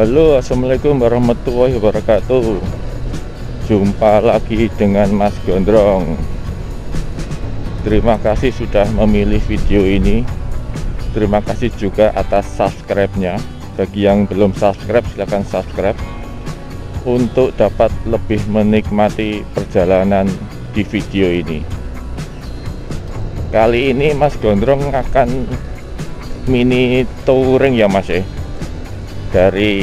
Halo, assalamualaikum warahmatullahi wabarakatuh. Jumpa lagi dengan Mas Gondrong. Terima kasih sudah memilih video ini. Terima kasih juga atas subscribe-nya. Bagi yang belum subscribe, silahkan subscribe untuk dapat lebih menikmati perjalanan di video ini. Kali ini Mas Gondrong akan mini touring ya Mas ya, dari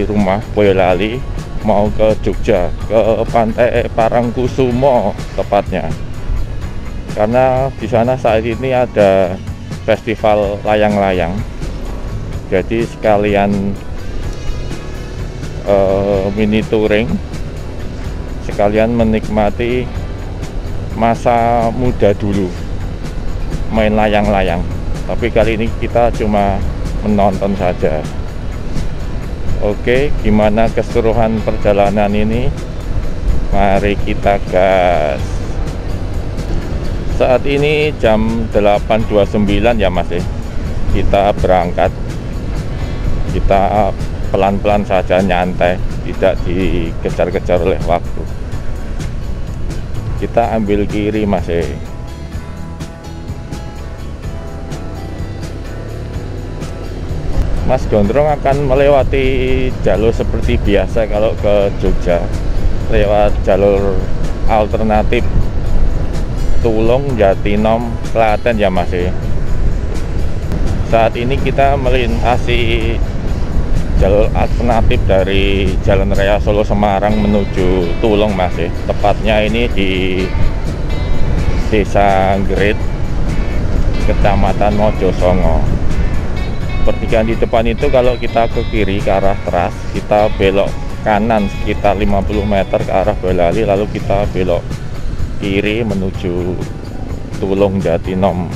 rumah Boyolali mau ke Jogja, ke Pantai Parangkusumo tepatnya, karena di sana saat ini ada festival layang-layang. Jadi sekalian mini touring, sekalian menikmati masa muda dulu main layang-layang. Tapi kali ini kita cuma menonton saja. Oke, gimana keseluruhan perjalanan ini? Mari kita gas. Saat ini jam 8.29 ya Mas ya. Kita berangkat. Kita pelan-pelan saja, nyantai, tidak dikejar-kejar oleh waktu. Kita ambil kiri Mas ya. Mas Gondrong akan melewati jalur seperti biasa kalau ke Jogja, lewat jalur alternatif Tulung, Jatinom, Klaten ya Mas ya. Saat ini kita melintasi jalur alternatif dari Jalan Raya Solo Semarang menuju Tulung Mas ya. Tepatnya ini di Desa Grit, Kecamatan Mojosongo. Pertigaan di depan itu kalau kita ke kiri ke arah Teras, kita belok kanan sekitar 50 meter ke arah Boyolali, lalu kita belok kiri menuju Tulung, Jatinom.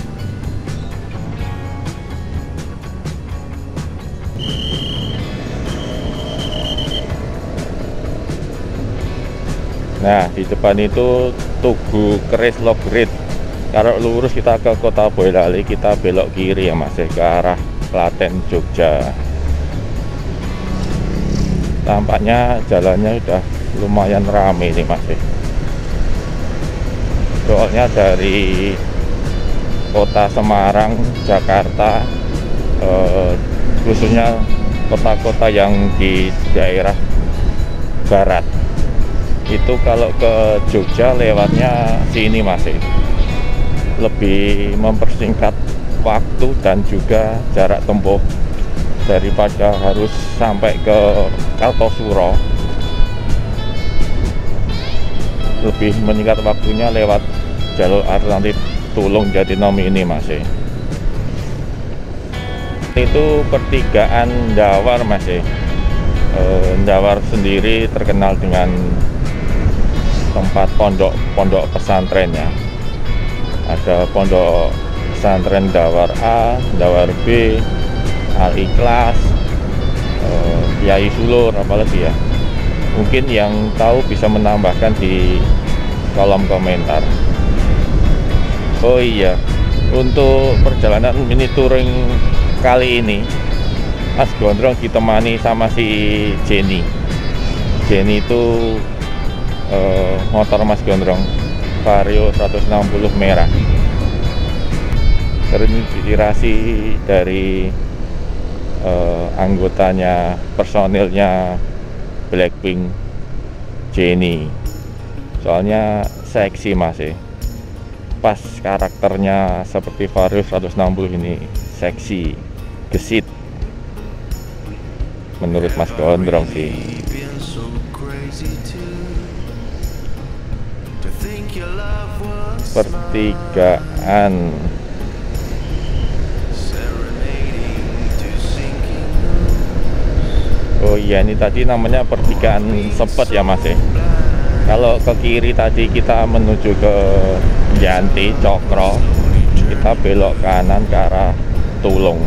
Nah, di depan itu Tugu Keris Logrit. Kalau lurus kita ke kota Boyolali, kita belok kiri ya Mas, ke arah Klaten, Jogja. Tampaknya jalannya udah lumayan rame nih Mas. Soalnya dari kota Semarang, Jakarta, khususnya kota-kota yang di daerah barat, itu kalau ke Jogja lewatnya sini Mas, lebih mempersingkat waktu dan juga jarak tempuh daripada harus sampai ke Kartosuro. Lebih meningkat waktunya lewat jalur alternatif Tulung, Jatinom ini Mas. Itu pertigaan Ndawar Mas. Ndawar sendiri terkenal dengan tempat pondok pesantrennya. Ada pondok pesantren Ndawar A, Ndawar B, Al-Ikhlas, Kiai Sulur, apalagi ya. Mungkin yang tahu bisa menambahkan di kolom komentar. Oh iya, untuk perjalanan mini touring kali ini Mas Gondrong ditemani sama si Jenny. Jenny itu motor Mas Gondrong Vario 160 merah, terinspirasi dari anggotanya, personilnya Blackpink, Jenny. Soalnya seksi Mas ya. Pas karakternya seperti Vario 160 ini, seksi, gesit menurut Mas Gondrong sih. Pertigaan. Oh iya, ini tadi namanya pertigaan Sepet ya Mas ya. Kalau ke kiri tadi kita menuju ke Yanti, Cokro, kita belok kanan ke arah Tulung.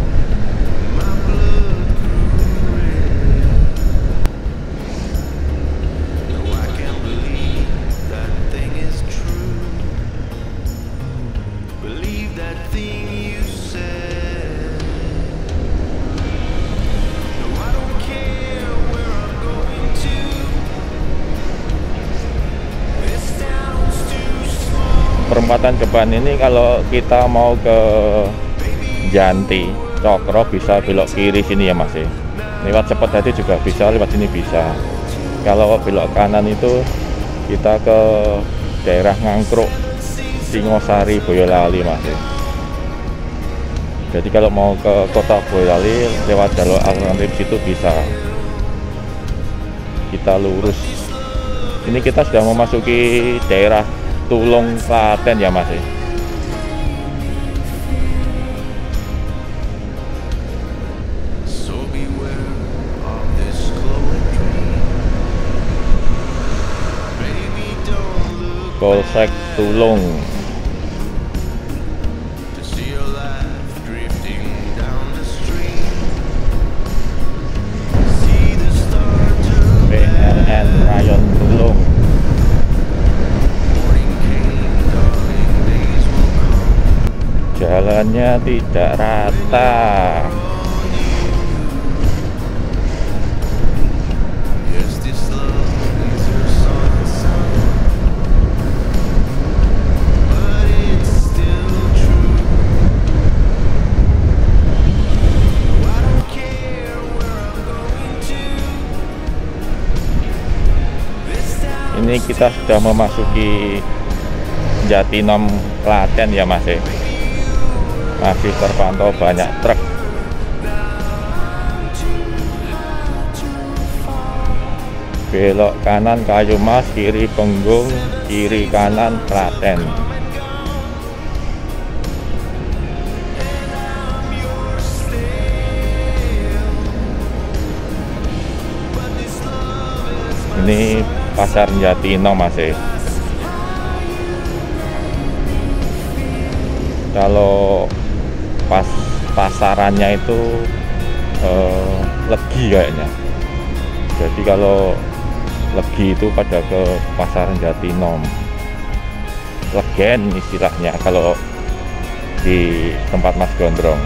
perempatan depan ini kalau kita mau ke Janti Cokro bisa belok kiri sini ya Mas ya. Lewat Cepet juga bisa, lewat sini bisa. Kalau belok kanan itu kita ke daerah Ngangkruk, Singosari, Boyolali Mas ya. Jadi kalau mau ke kota Boyolali lewat jalur alternatif situ bisa. Kita lurus. Ini kita sudah memasuki daerah Tulung, Klaten ya Mas. Polsek Tulung. PLN Rayon Tulung. Jalannya tidak rata. Ini kita sudah memasuki Jatinom, Klaten ya Mas. Masih terpantau banyak truk. Belok kanan Kayumas, kiri Penggung, kiri kanan Klaten. Ini Pasar Jatinom Mas. Kalau pas pasarannya itu Legi kayaknya. Jadi kalau Legi itu pada ke Pasar Jatinom, Legen istilahnya kalau di tempat Mas Gondrong.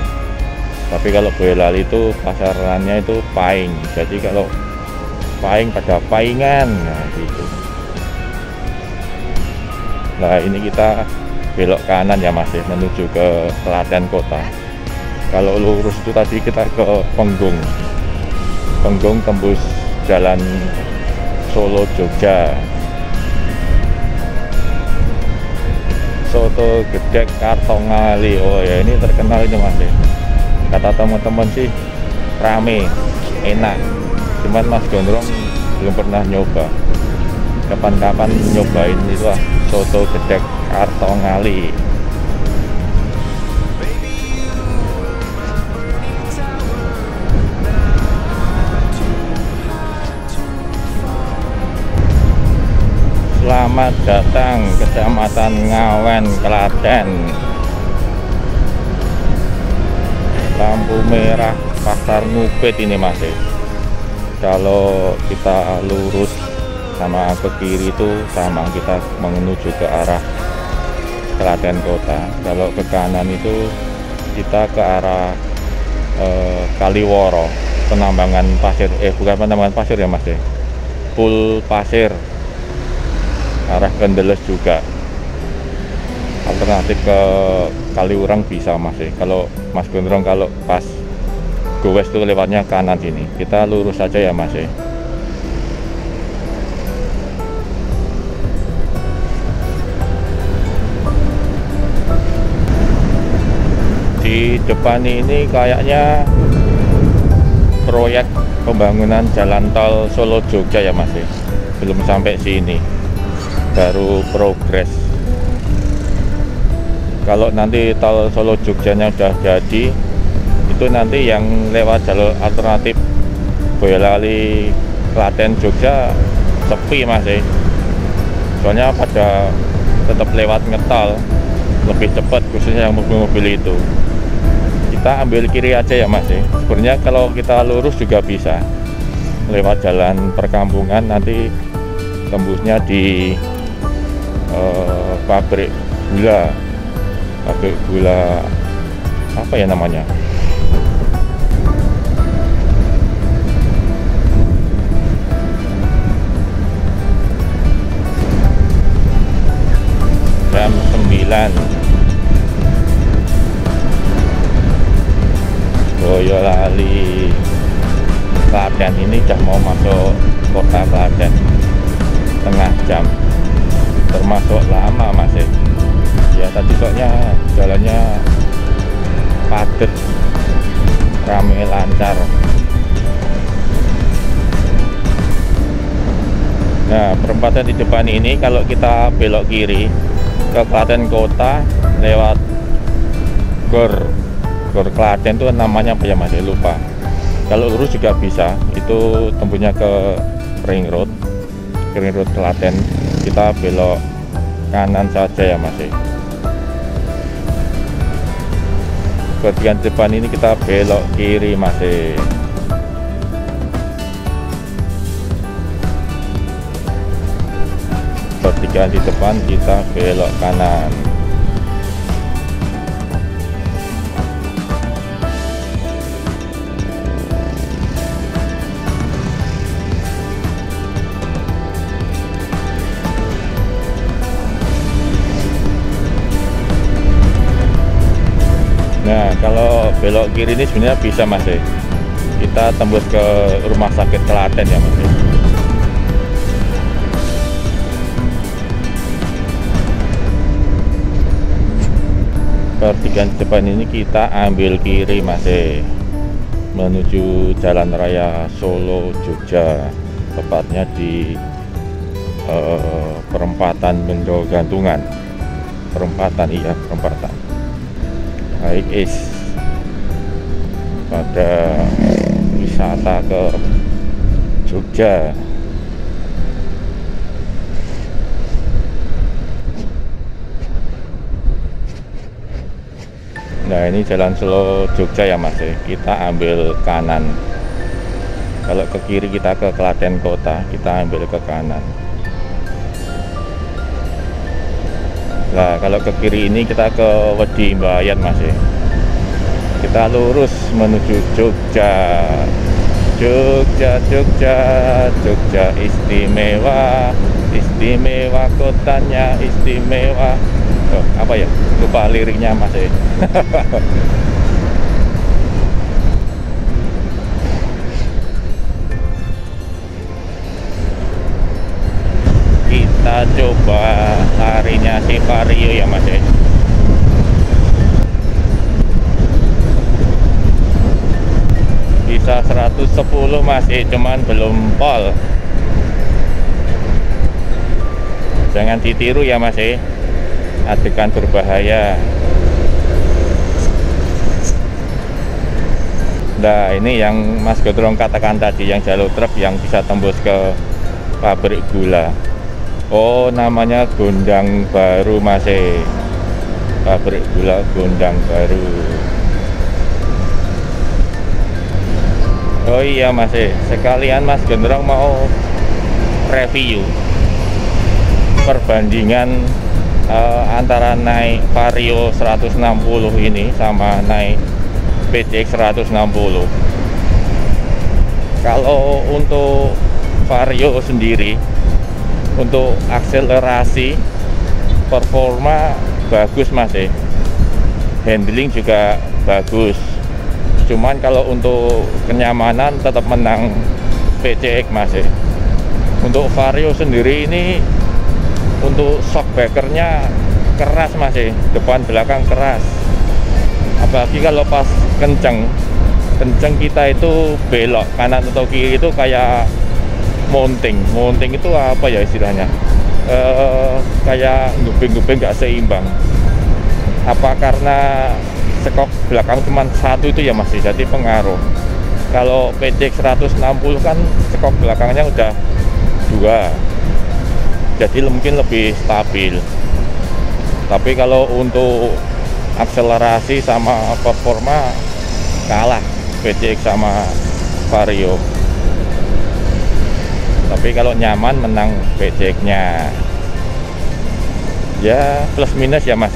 Tapi kalau Boyolali itu pasarannya itu Paing. Jadi kalau Paing pada Paingan, nah gitu. Nah ini kita belok kanan ya Mas, menuju ke Klaten kota. Kalau lurus itu tadi kita ke Penggung. Penggung tembus jalan Solo Jogja. Soto Gedek Kartongali, oh ya ini terkenal ini Mas. Kata teman-teman sih rame, enak. Cuman Mas Gondrong belum pernah nyoba. Kapan-kapan nyobain itu lah, soto Gedek Kartongali. Selamat datang Kecamatan Ngawen, Klaten. Lampu merah Pasar Ngupit ini Mas. Kalau kita lurus sama ke kiri itu sama, kita menuju ke arah Klaten kota. Kalau ke kanan itu kita ke arah Kaliworo, penambangan pasir, bukan penambangan pasir ya Mas, Pul Pasir, arah Kendeles juga. Alternatif ke Kaliurang bisa Mas. Kalau Mas Gondrong kalau pas Gowes itu lewatnya kanan sini, kita lurus saja ya Mas. Di depan ini kayaknya proyek pembangunan jalan tol Solo Jogja ya Mas. Belum sampai sini, baru progres. Kalau nanti tol Solo Jogjanya udah jadi, itu nanti yang lewat jalur alternatif Boyolali, Klaten, Jogja sepi Mas. Soalnya pada tetap lewat ngetol lebih cepat, khususnya yang mobil-mobil itu. Kita ambil kiri aja ya Mas. Sebenarnya kalau kita lurus juga bisa lewat jalan perkampungan, nanti tembusnya di pabrik gula apa ya namanya, jam 9 Boyolali Klaten ini udah mau masuk kota Klaten, setengah jam, termasuk lama masih ya. Tadi soalnya jalannya padat, rame, lancar. Nah, perempatan di depan ini kalau kita belok kiri ke Klaten kota lewat Gor Klaten itu namanya apa ya Mas? Lupa. Kalau lurus juga bisa, itu tempuhnya ke Ring Road Klaten. Kita belok kanan saja ya Mas. Bagian depan ini kita belok kiri Mas. Pertigaan di depan kita belok kanan. Nah, kalau belok kiri ini sebenarnya bisa Mas. Kita tembus ke rumah sakit Klaten ya Mas. Pertigaan depan ini kita ambil kiri Mas, menuju Jalan Raya Solo Jogja, tepatnya di perempatan Bendo Gantungan. Perempatan baik pada wisata ke Jogja. Nah, ini Jalan Solo Jogja ya Mas, kita ambil kanan. Kalau ke kiri kita ke Klaten kota, kita ambil ke kanan. Nah, kalau ke kiri ini kita ke Wedi Mbayan Mas. Kita lurus menuju Jogja. Jogja istimewa, kotanya istimewa. Oh, apa ya? Lupa liriknya Mas. Kita coba larinya si Vario ya Mas. Bisa 110 masih, cuman belum pol. Jangan ditiru ya Mas, adegan berbahaya. Nah, ini yang Mas Godrong katakan tadi, yang jalur truk yang bisa tembus ke pabrik gula. Oh, namanya Gondang Baru Mas, pabrik gula Gondang Baru. Oh iya Mas, sekalian Mas Gondrong mau review perbandingan antara naik Vario 160 ini sama naik PCX 160. Kalau untuk Vario sendiri, untuk akselerasi performa bagus Mas, handling juga bagus. Cuman kalau untuk kenyamanan tetap menang PCX Mas. Untuk Vario sendiri ini untuk shock breakernya keras Mas, depan belakang keras. Apalagi kalau pas kenceng kita itu belok kanan atau kiri itu kayak mounting itu apa ya istilahnya, kayak gubeng nggak seimbang. Apa karena sekok belakang cuma satu itu ya Mas, jadi pengaruh. Kalau PCX 160 kan sekok belakangnya udah dua, jadi mungkin lebih stabil. Tapi kalau untuk akselerasi sama performa kalah PCX sama Vario. Tapi kalau nyaman menang PCX-nya. Ya plus minus ya Mas.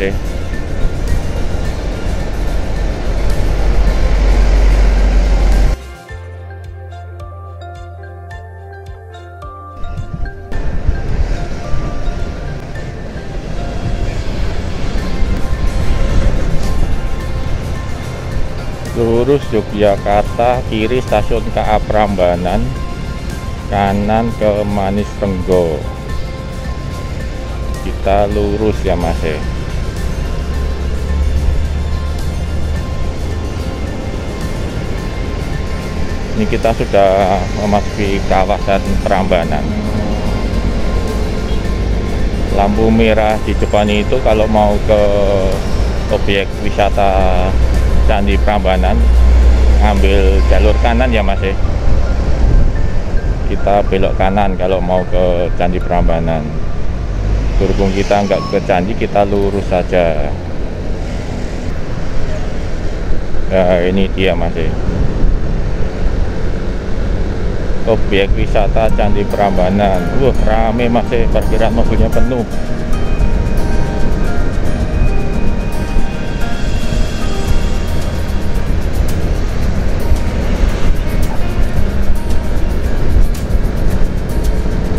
lurus Yogyakarta, kiri stasiun KA Prambanan, kanan ke Manis Renggo. Kita lurus ya Mas ya. Ini kita sudah memasuki kawasan Prambanan. Lampu merah di depan itu kalau mau ke objek wisata Candi Prambanan, ambil jalur kanan ya Mas ya. Kita belok kanan kalau mau ke Candi Prambanan. Berhubung kita nggak ke Candi, kita lurus saja. Nah ini dia Mas ya, objek wisata Candi Prambanan. Wah rame Mas ya, parkiran mobilnya penuh.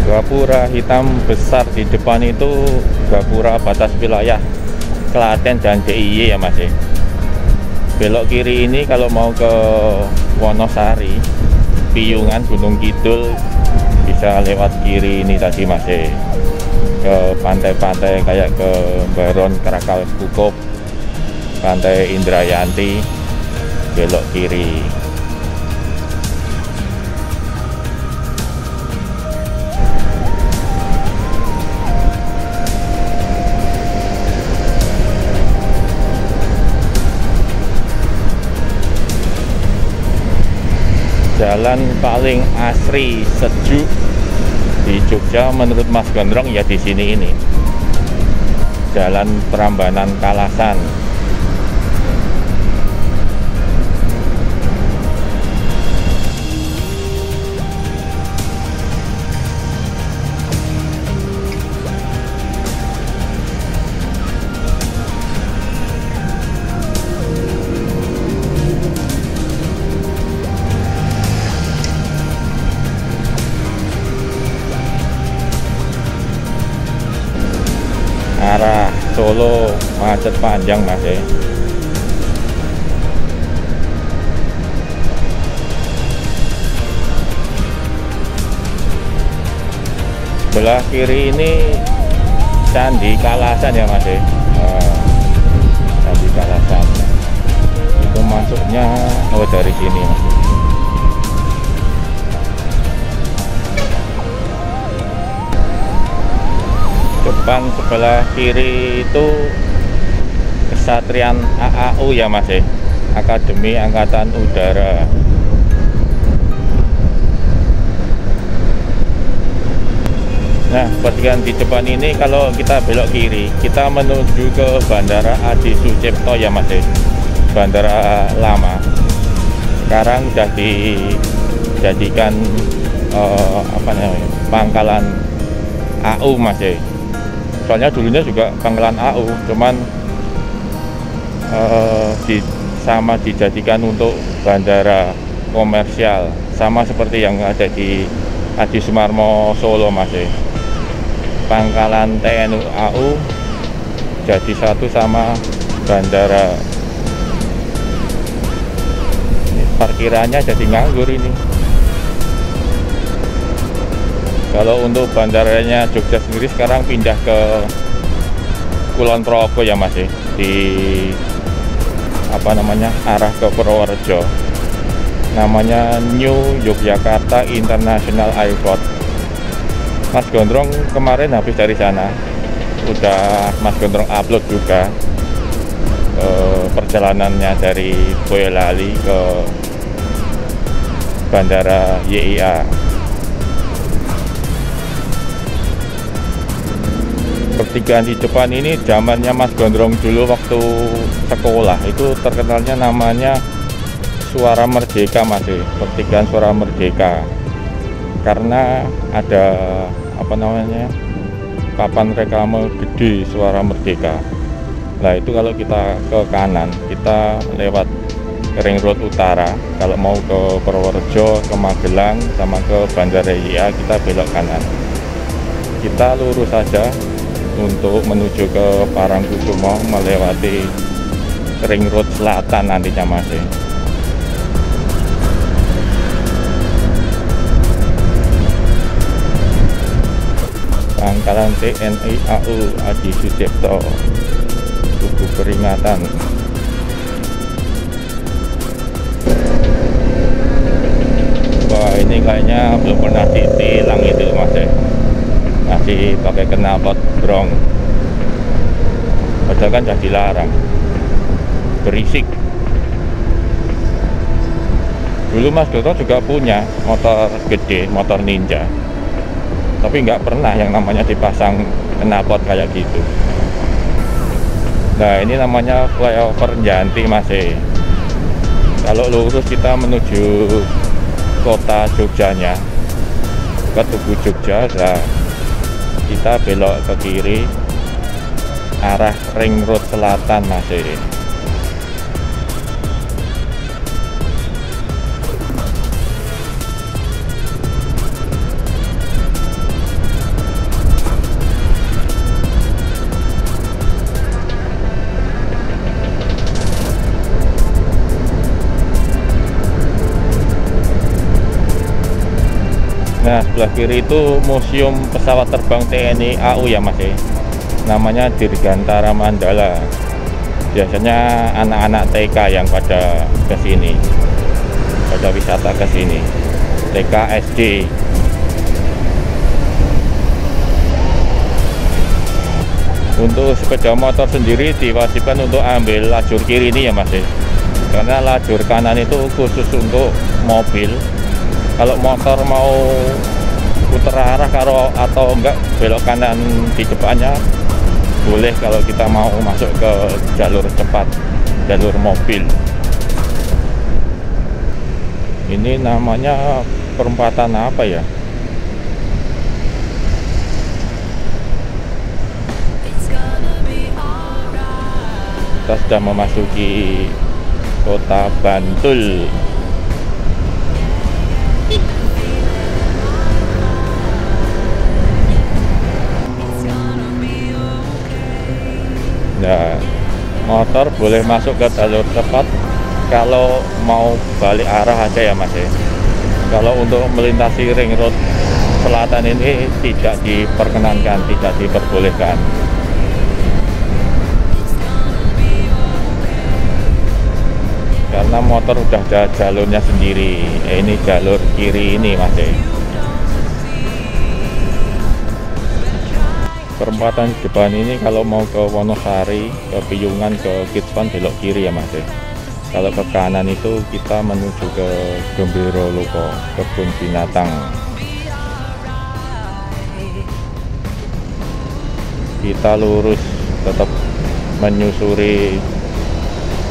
Gapura hitam besar di depan itu gapura batas wilayah Klaten dan DIY ya Mas ya. Belok kiri ini kalau mau ke Wonosari, Piyungan, Gunung Kidul, bisa lewat kiri ini tadi Mas ya. Ke pantai-pantai kayak ke Baron, Krakal Kukup, Pantai Indrayanti, belok kiri. Jalan paling asri, sejuk di Jogja menurut Mas Gondrong ya di sini ini. Jalan Prambanan Kalasan. Arah Solo macet panjang Mas ya. Belah kiri ini Candi Kalasan ya Mas ya. Candi Kalasan itu masuknya dari sini Mas. Depan sebelah kiri itu Kesatrian AAU ya Mas ya, Akademi Angkatan Udara. Nah pertigaan di depan ini kalau kita belok kiri, kita menuju ke Bandara Adi Sucipto ya Mas ya, bandara lama. Sekarang sudah dijadikan apa namanya, pangkalan AU Mas ya. Soalnya dulunya juga pangkalan AU, cuman sama dijadikan untuk bandara komersial, sama seperti yang ada di Adi Sumarmo Solo Mas ya. Pangkalan TNI AU jadi satu sama bandara. Ini parkirannya jadi nganggur ini. Kalau untuk bandaranya Jogja sendiri sekarang pindah ke Kulon Progo ya Mas ya, di apa namanya, arah ke Purworejo. Namanya New Yogyakarta International Airport. Mas Gondrong kemarin habis dari sana, udah Mas Gondrong upload juga perjalanannya dari Boyolali ke Bandara YIA. Pertigaan di depan ini zamannya Mas Gondrong dulu waktu sekolah itu terkenalnya namanya Suara Merdeka Mas, pertigaan Suara Merdeka, karena ada apa namanya, papan reklame gede Suara Merdeka. Nah itu kalau kita ke kanan, kita lewat Ring Road Utara. Kalau mau ke Purworejo, ke Magelang, sama ke Bandara YIA, kita belok kanan. Kita lurus saja untuk menuju ke Parangkusumo melewati Ring Road Selatan nantinya Mas. Pangkalan TNI AU Adi Sucipto, Tugu peringatan. Wah, ini kayaknya belum pernah ditilang itu Mas ya. Masih pakai knalpot brong. Padahal kan sudah dilarang. Berisik. Dulu Mas Doto juga punya motor gede, motor Ninja. Tapi nggak pernah yang namanya dipasang knalpot kayak gitu. Nah, ini namanya flyover Janti Mas. Kalau lurus kita menuju kota Jogjanya, ke Tugu Jogja, nah, kita belok ke kiri arah Ring Road Selatan Mas. Nah, sebelah kiri itu museum pesawat terbang TNI AU ya Mas. Namanya Dirgantara Mandala. Biasanya anak-anak TK yang pada kesini, pada wisata kesini, TK SD. Untuk sepeda motor sendiri diwajibkan untuk ambil lajur kiri ini ya Mas. Karena lajur kanan itu khusus untuk mobil. Kalau motor mau putar arah atau enggak belok kanan di depannya boleh kalau kita mau masuk ke jalur cepat, jalur mobil. Ini namanya perempatan apa ya? Kita sudah memasuki kota Bantul. Nah, motor boleh masuk ke jalur cepat kalau mau balik arah aja ya Mas. Kalau untuk melintasi Ring Road Selatan ini tidak diperkenankan, tidak diperbolehkan. Karena motor udah ada jalurnya sendiri. Ini jalur kiri ini Mas. Perempatan depan ini kalau mau ke Wonosari, ke Piyungan, ke Kitson belok kiri ya Mas. Kalau ke kanan itu kita menuju ke Gembiro Loko, kebun binatang. Kita lurus tetap menyusuri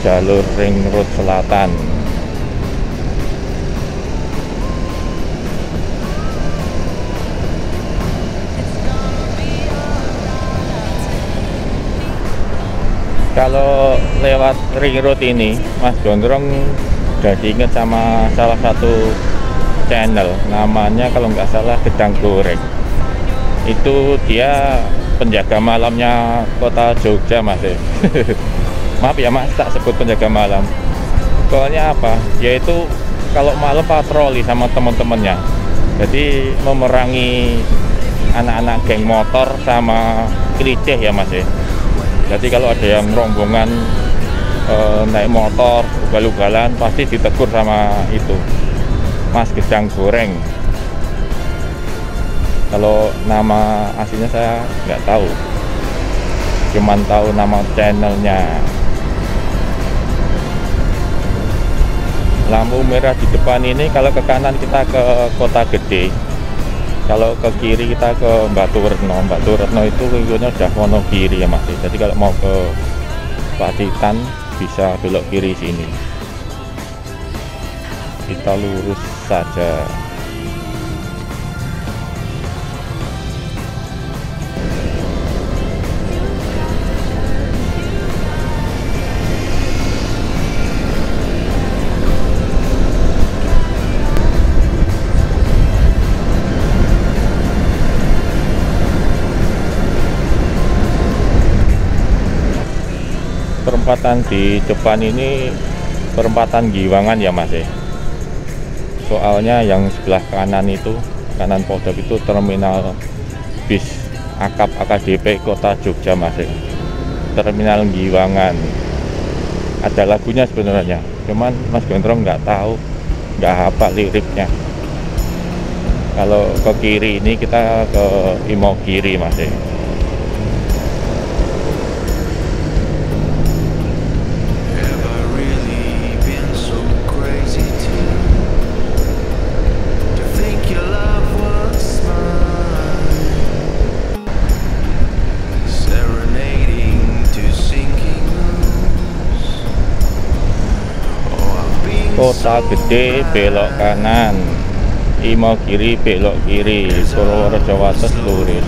jalur Ring Road Selatan. Kalau lewat Ring Road ini Mas Gondrong udah diinget sama salah satu channel, namanya kalau nggak salah Gedang Goreng. Itu dia penjaga malamnya kota Jogja Mas. Maaf ya Mas, tak sebut penjaga malam. Soalnya apa? Dia itu kalau malam patroli sama teman-temannya. Jadi memerangi anak-anak geng motor sama keliceh ya Mas. Jadi kalau ada yang rombongan naik motor ugal-ugalan pasti ditegur sama itu Mas Gedang Goreng. Kalau nama aslinya saya nggak tahu, cuman tahu nama channelnya. Lampu merah di depan ini kalau ke kanan kita ke Kota Gede, kalau ke kiri kita ke Batu Retno. Batu Retno itu lingkungannya udah Wonogiri ya Mas. Jadi kalau mau ke Pacitan bisa belok kiri sini. Kita lurus saja. Perempatan di depan ini perempatan Giwangan ya Mas. Soalnya yang sebelah kanan itu, kanan pojok itu terminal bis Akap AKDP Kota Jogja Mas. Terminal Giwangan. Ada lagunya sebenarnya, cuman Mas Gondrong nggak tahu, nggak hafal liriknya. Kalau ke kiri ini kita ke Imogiri Mas. Kota Gede belok kanan, Imogiri belok kiri, Purworejo Wates lurus.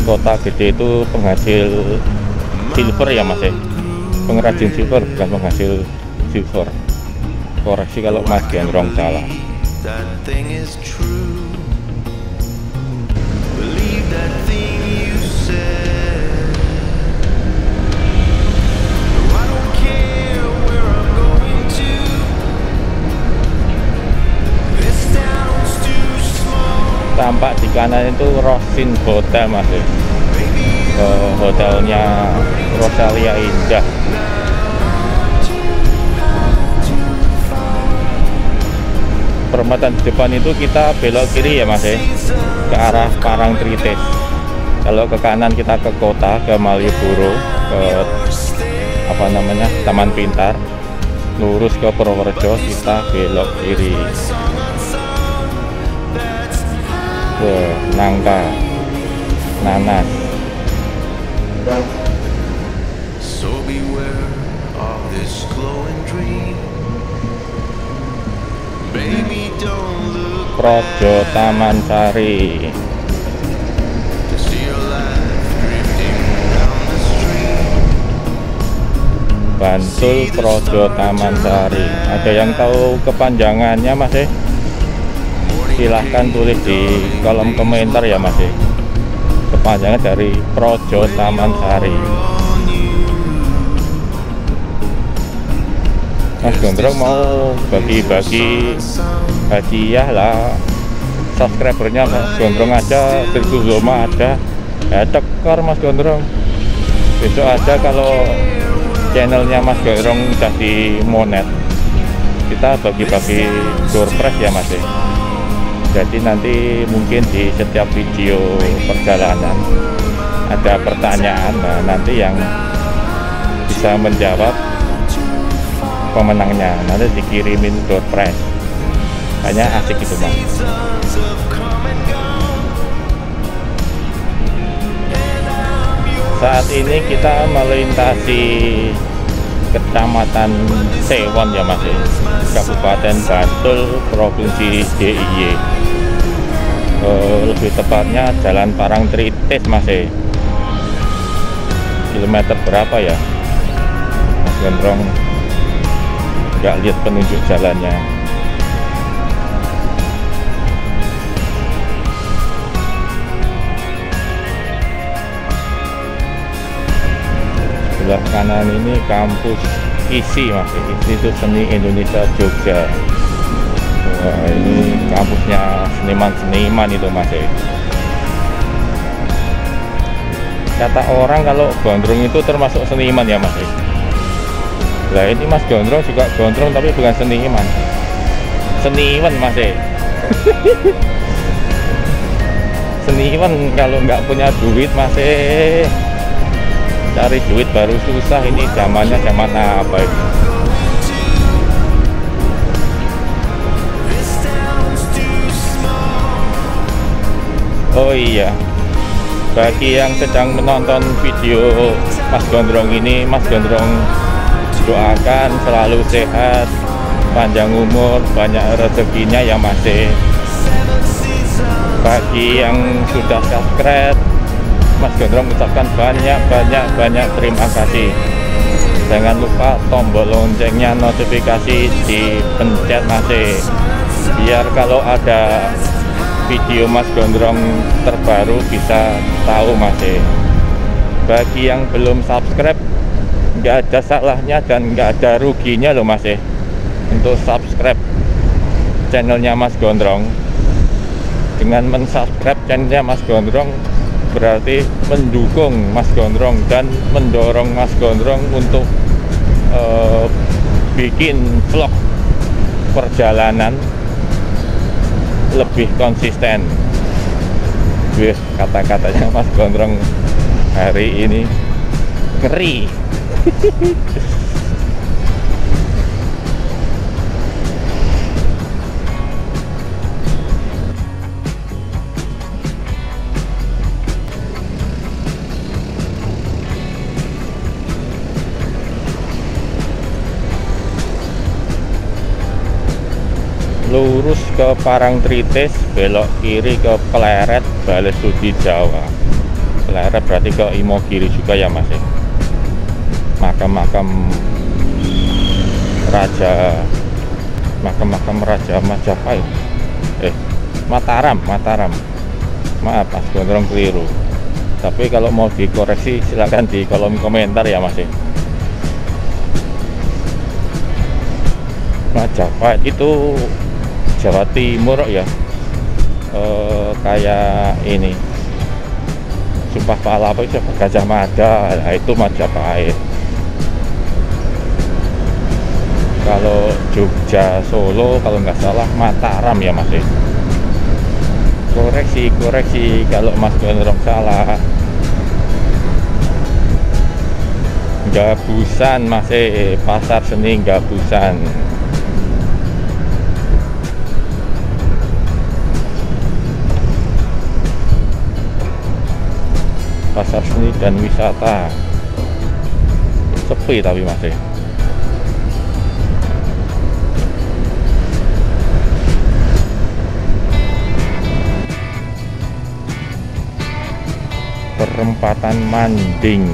Kota Gede itu penghasil silver ya Mas. Pengrajin silver, bukan penghasil silver. Koreksi kalau Mas Gondrong salah. Tampak di kanan itu Rosin Hotel Mas. Hotelnya Rosalia Indah. Perempatan di depan itu kita belok kiri ya Mas, ke arah Parangtritis. Kalau ke kanan kita ke kota, ke Malioboro, ke apa namanya, Taman Pintar. Lurus ke Purworejo, kita belok kiri ke Nangka, Nanas. Projo Taman Sari. Bantul Projo Taman Sari. Ada yang tahu kepanjangannya Mas? Silahkan tulis di kolom komentar ya Mas. Kepanjangan dari Projo Taman Sari. Mas Gondrong mau bagi-bagi hadiah lah. Subscribernya Mas Gondrong aja 1000 ada. Ya tekor Mas Gondrong. Besok aja kalau channelnya Mas Gondrong udah di monet, kita bagi-bagi door prize ya Mas. Jadi nanti mungkin di setiap video perjalanan ada pertanyaan, nah nanti yang bisa menjawab pemenangnya nanti dikirimin door prize. Hanya asik itu Mas. Saat ini kita melintasi Kecamatan Sewon ya Mas, Kabupaten Bantul, Provinsi DIY. Lebih tepatnya Jalan Parangtritis Mas. Kilometer berapa ya Mas Gondrong? Nggak lihat penunjuk jalannya. Sebelah kanan ini kampus ISI Mas, Institut Seni Indonesia Jogja. Wah, ini kampusnya seniman-seniman itu Mas. Kata orang kalau Gondrong itu termasuk seniman ya Mas. Lah ini Mas Gondrong juga gondrong tapi bukan seniman. Seniman Mas. Seniman kalau nggak punya duit Mas. Cari duit baru susah, ini zamannya zaman apa ini? Oh iya, bagi yang sedang menonton video Mas Gondrong ini, Mas Gondrong doakan selalu sehat, panjang umur, banyak rezekinya ya Mas. Bagi yang sudah subscribe, Mas Gondrong ucapkan banyak terima kasih. Jangan lupa tombol loncengnya, notifikasi dipencet Mas, biar kalau ada video Mas Gondrong terbaru bisa tahu Mas. Bagi yang belum subscribe, nggak ada salahnya dan nggak ada ruginya loh Mas untuk subscribe channelnya Mas Gondrong. Dengan mensubscribe channelnya Mas Gondrong, berarti mendukung Mas Gondrong dan mendorong Mas Gondrong untuk bikin vlog perjalanan lebih konsisten. Wih, kata-katanya Mas Gondrong hari ini ngeri. Lurus ke Parangtritis, belok kiri ke Pleret, Balesudi Jawa. Pleret berarti ke Imogiri juga ya Mas ya. Makam-makam Raja Majapahit. Mataram. Maaf Mas Gondrong keliru. Tapi kalau mau dikoreksi silakan di kolom komentar ya Mas ya. Majapahit itu Jawa Timur ya, kayak ini Sumpah Palapa itu Gajah Mada, nah itu Majapahit. Kalau Jogja Solo kalau nggak salah Mataram ya Mas. Koreksi kalau Mas Gondrong salah. Gabusan Mas, Pasar Seni Gabusan. Pasar Seni dan Wisata sepi tapi masih perempatan Manding.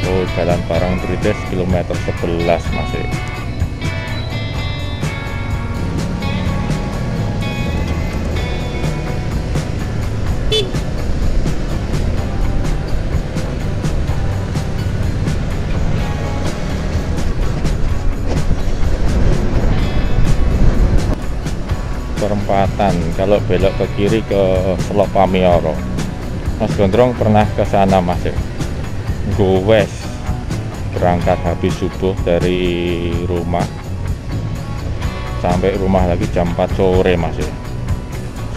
Oh, Jalan Parangtritis kilometer 11 masih. Perempatan kalau belok ke kiri ke Selok Pamioro. Mas Gondrong pernah ke sana Mas ya? Gowes, berangkat habis subuh dari rumah sampai rumah lagi jam 4 sore Mas ya.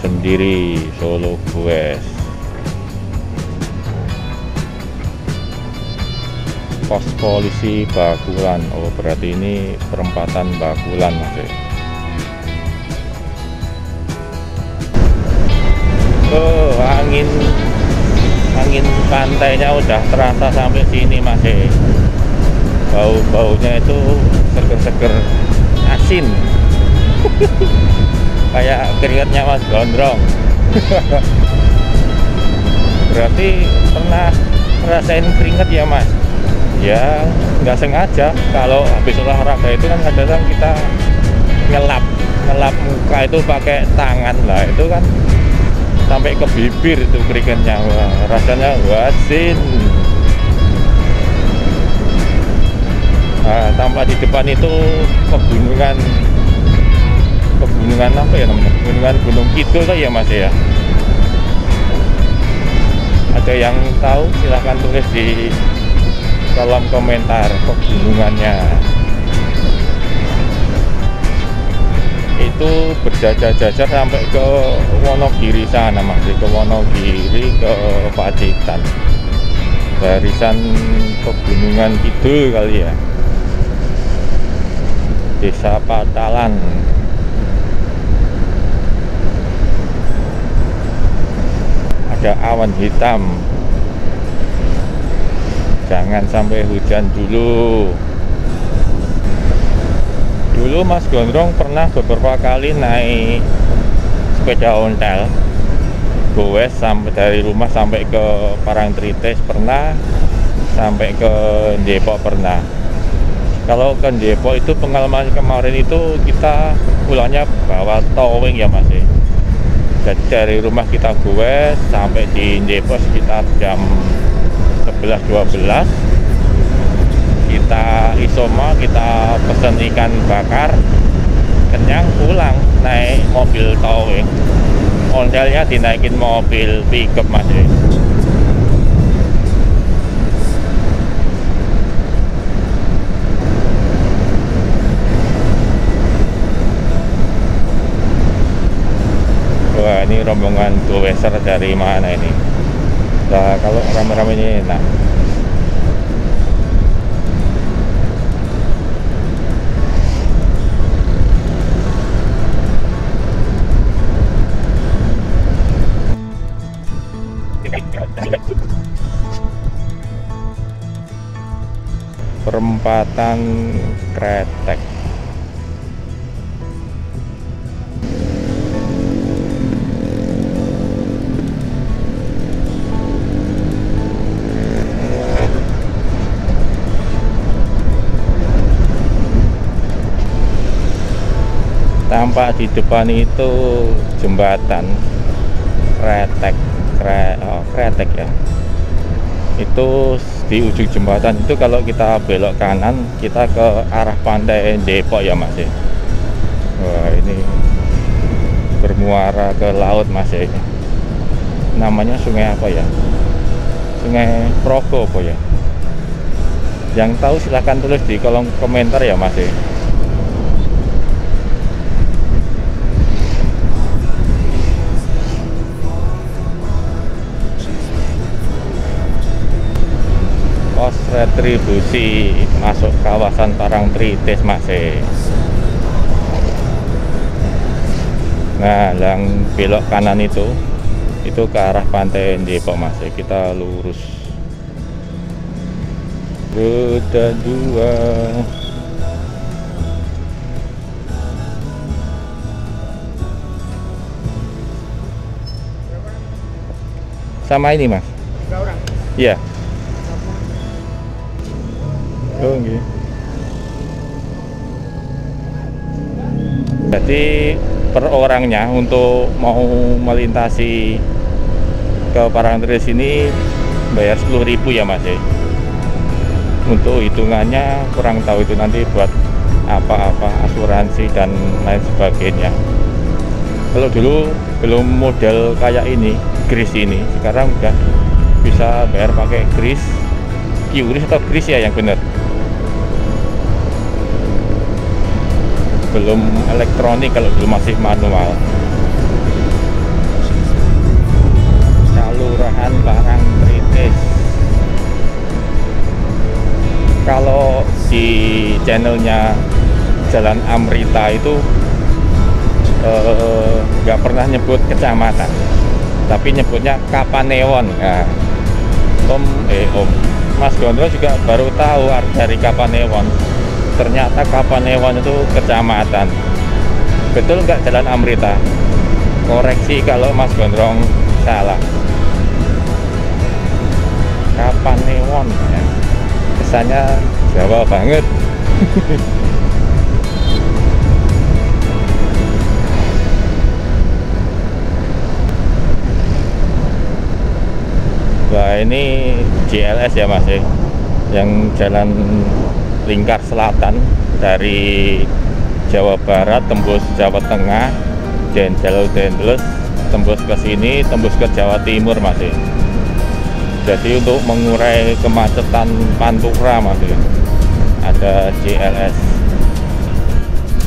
Sendiri Solo Gowes. Pos polisi Bakulan. Oh berarti ini perempatan Bakulan Mas ya. Oh, angin pantainya udah terasa sampai sini Mas. Bau-baunya itu seger-seger asin. Kayak keringatnya Mas Gondrong. Berarti pernah ngerasain keringat ya Mas? Ya nggak sengaja. Kalau habis olahraga itu kan kadang kita ngelap muka itu pakai tangan lah, itu kan sampai ke bibir itu keringatnya. Wah, rasanya asin. Nah, tampak di depan itu pegunungan apa ya namanya, Gunung Kidul tuh ya Mas ya. Ada yang tahu silahkan tulis di kolom komentar pegunungannya. Itu berjajar-jajar sampai ke Wonogiri sana Mas, ke Wonogiri, ke Pacitan. Barisan pegunungan Kidul kali ya. Desa Patalan. Ada awan hitam. Jangan sampai hujan dulu. Dulu Mas Gondrong pernah beberapa kali naik sepeda ontel Gowes sampai dari rumah sampai ke Parangtritis pernah, sampai ke Depok pernah. Kalau ke Depok itu pengalaman kemarin itu kita pulangnya bawa towing ya Mas. Jadi dari rumah kita Gowes sampai di Depok sekitar jam 11-12. Kita isoma, kita pesen ikan bakar, kenyang pulang naik mobil towing. Ontelnya dinaikin mobil pickup Mas. rombongan Doweser dari mana ini. Nah, kalau rame-rame ini enak. Perempatan Kretek. Tampak di depan itu jembatan Kretek, Kretek ya. Itu di ujung jembatan itu kalau kita belok kanan kita ke arah pantai Depok ya Mas ya. Wah, ini bermuara ke laut Mas ya. Namanya sungai apa ya? Sungai Progo apa ya? Yang tahu silahkan tulis di kolom komentar ya Mas ya. Pos retribusi masuk kawasan Parangtritis masih. Nah, yang belok kanan itu ke arah pantai Depok masih. Kita lurus. Roda 2. Sama ini Mas? 3 orang? Iya. Oh, okay. Jadi per orangnya untuk mau melintasi ke Parangtritis ini bayar 10.000 ya Mas ya. Untuk hitungannya kurang tahu itu nanti buat apa-apa asuransi dan lain sebagainya. Kalau dulu belum model kayak ini, gris ini, sekarang udah bisa bayar pakai gris, QRIS atau gris ya yang benar. Belum elektronik kalau dulu masih manual. Kelurahan Parangtritis. Kalau di channelnya Jalan Amrita itu nggak pernah nyebut kecamatan, tapi nyebutnya Kapanewon. Nah, Om Mas Gondro juga baru tahu dari Kapanewon. Ternyata Kapanewon itu kecamatan. Betul nggak Jalan Amrita? Koreksi kalau Mas Gondrong salah. Kapanewon ya. Kesannya Jawa banget. Wah, ini JLS ya Mas ya. Yang jalan lingkar selatan dari Jawa Barat tembus Jawa Tengah, Dendels tembus ke sini, tembus ke Jawa Timur masih. Jadi untuk mengurai kemacetan Pantura masih ada JLS.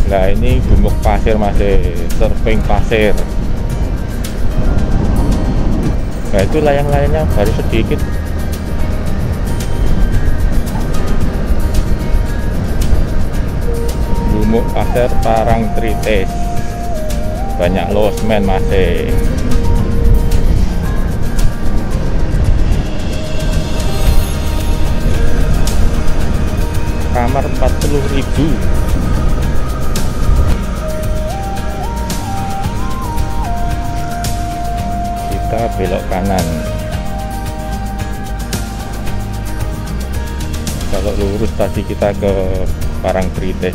Nah, ini gumuk pasir masih, surfing pasir. Nah, itu layang-layangnya baru sedikit. Gumuk pasir Parangtritis, banyak losmen masih. Kamar 40.000. Kita belok kanan. Kalau lurus tadi kita ke Parangtritis.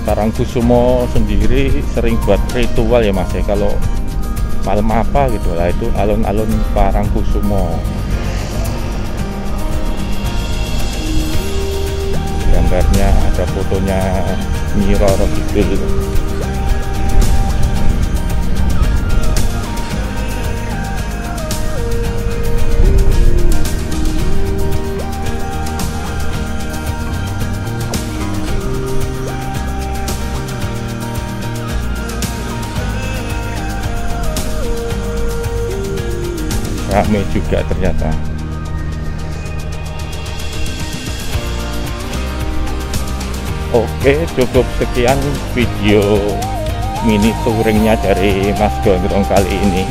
Parangkusumo sendiri sering buat ritual ya Mas ya, kalau malam apa gitu lah, itu alun-alun Parangkusumo. Gambarnya ada fotonya Nyi Roro Kidul. rame juga ternyata. Oke, cukup sekian video mini touringnya dari Mas Gondrong kali ini.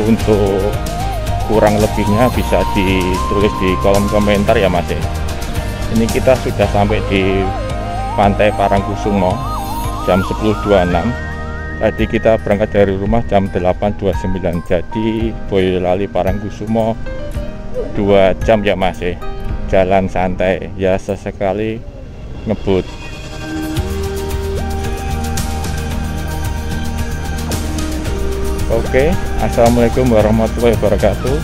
Untuk kurang lebihnya bisa ditulis di kolom komentar ya Mas. Ini kita sudah sampai di Pantai Parangkusumo jam 10.26. Tadi kita berangkat dari rumah jam 8.29. Jadi Boyolali Parangkusumo 2 jam ya Mas. Jalan santai ya, sesekali ngebut. Oke, assalamualaikum warahmatullahi wabarakatuh.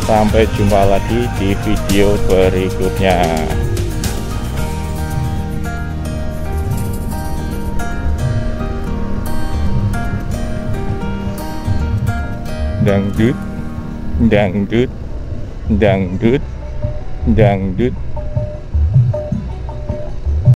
Sampai jumpa lagi di video berikutnya. Dangdut, dangdut, dangdut, dangdut.